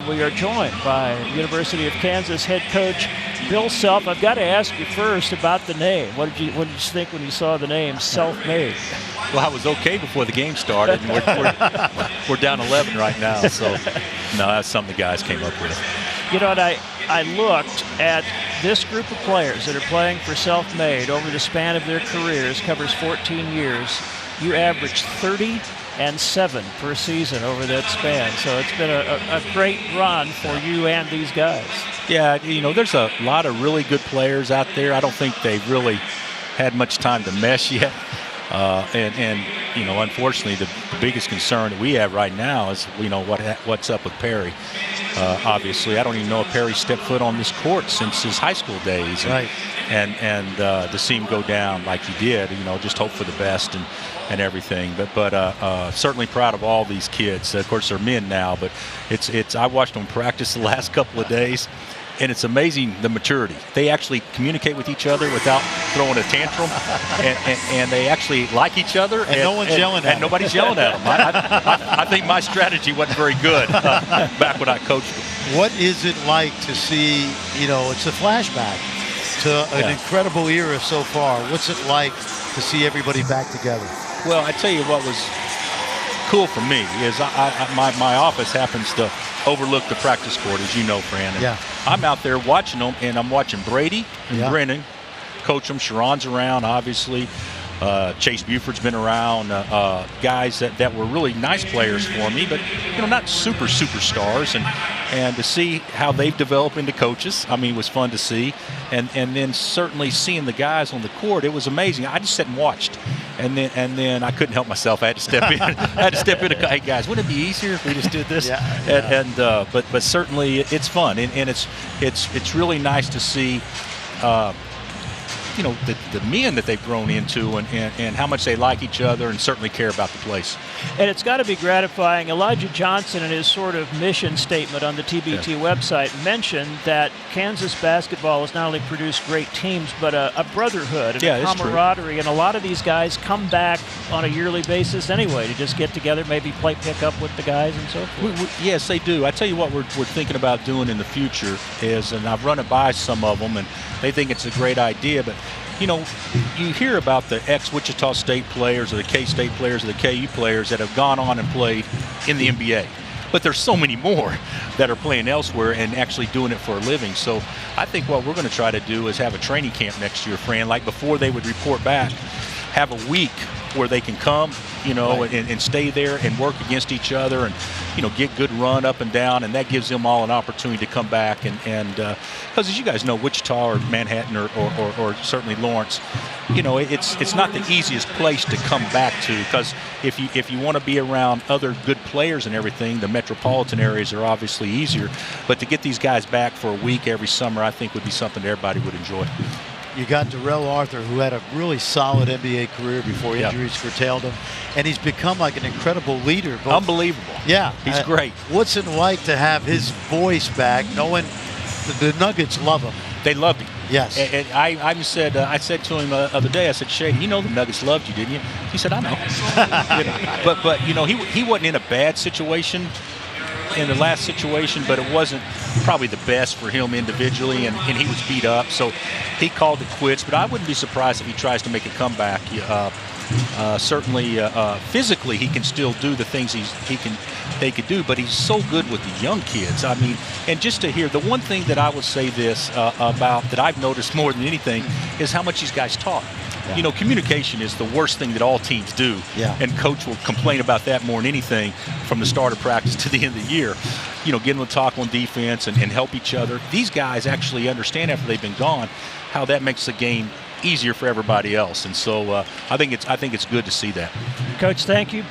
we are joined by University of Kansas head coach Bill Self. I've got to ask you first about the name. What did you think when you saw the name Self-Made? Well, I was okay before the game started, and we're down 11 right now. So, no, that's something the guys came up with. You know, and I looked at this group of players that are playing for Self-Made over the span of their careers, covers 14 years. You averaged 30 and 7 per season over that span. So it's been a great run for you and these guys. Yeah, you know, there's a lot of really good players out there. I don't think they've really had much time to mesh yet. And you know, unfortunately, the biggest concern that we have right now is, you know, what's up with Perry. Obviously, I don't even know if Perry stepped foot on this court since his high school days. Right. And to see him go down like he did, you know, just hope for the best and everything. But certainly proud of all these kids. Of course, they're men now, but it's I watched them practice the last couple of days. And it's amazing the maturity. They actually communicate with each other without throwing a tantrum, and they actually like each other. And no one's yelling at them. And nobody's yelling at them. I think my strategy wasn't very good back when I coached them. What is it like to see, you know, it's a flashback to an incredible era so far. What's it like to see everybody back together? Well, I tell you what was cool for me is my office happens to overlook the practice court, as you know, Fran. And I'm out there watching them, and I'm watching Brady and Brennan coach them. Sharon's around, obviously. Chase Buford's been around. Guys that were really nice players for me, but, you know, not superstars. And to see how they've developed into coaches, I mean, was fun to see. And then certainly seeing the guys on the court, it was amazing. I just sat and watched. And then I couldn't help myself. I had to step in. Hey, guys, wouldn't it be easier if we just did this? But certainly it's fun. And it's really nice to see you know, the men that they've grown into and how much they like each other and certainly care about the place. And it's got to be gratifying. Elijah Johnson, in his sort of mission statement on the TBT website, mentioned that Kansas basketball has not only produced great teams, but a brotherhood and a camaraderie. And a lot of these guys come back on a yearly basis anyway to just get together, maybe play pickup with the guys and so forth. Yes, they do. I tell you what we're thinking about doing in the future is, and I've run it by some of them, and they think it's a great idea, but you know, you hear about the ex-Wichita State players or the K-State players or the KU players that have gone on and played in the NBA. But there's so many more that are playing elsewhere and actually doing it for a living. So I think what we're going to try to do is have a training camp next year, Fran, like before they would report back, have a week where they can come, you know, and stay there and work against each other and, you know, get good run up and down, and that gives them all an opportunity to come back and because as you guys know, Wichita or Manhattan or certainly Lawrence, you know, it's not the easiest place to come back to, because if you want to be around other good players and everything, the metropolitan areas are obviously easier, but to get these guys back for a week every summer, I think would be something that everybody would enjoy. You got Darrell Arthur, who had a really solid NBA career before injuries curtailed him, and he's become like an incredible leader. Unbelievable. Yeah. He's great. What's it like to have his voice back, knowing the Nuggets love him? They loved him. Yes. And I said to him the other day, I said, Shay, you know the Nuggets loved you, didn't you? He said, I know. You know, but you know, he wasn't in a bad situation in the last situation, but it wasn't probably the best for him individually, and he was beat up, so he called it quits. But I wouldn't be surprised if he tries to make a comeback. Certainly physically he can still do the things they could do, but he's so good with the young kids. I mean, and just to hear, the one thing that I would say this about that I've noticed more than anything is how much these guys talk. You know, communication is the worst thing that all teams do. And coach will complain about that more than anything from the start of practice to the end of the year. You know, getting to talk on defense and help each other. These guys actually understand after they've been gone how that makes the game easier for everybody else. And so I think it's good to see that. Coach, thank you.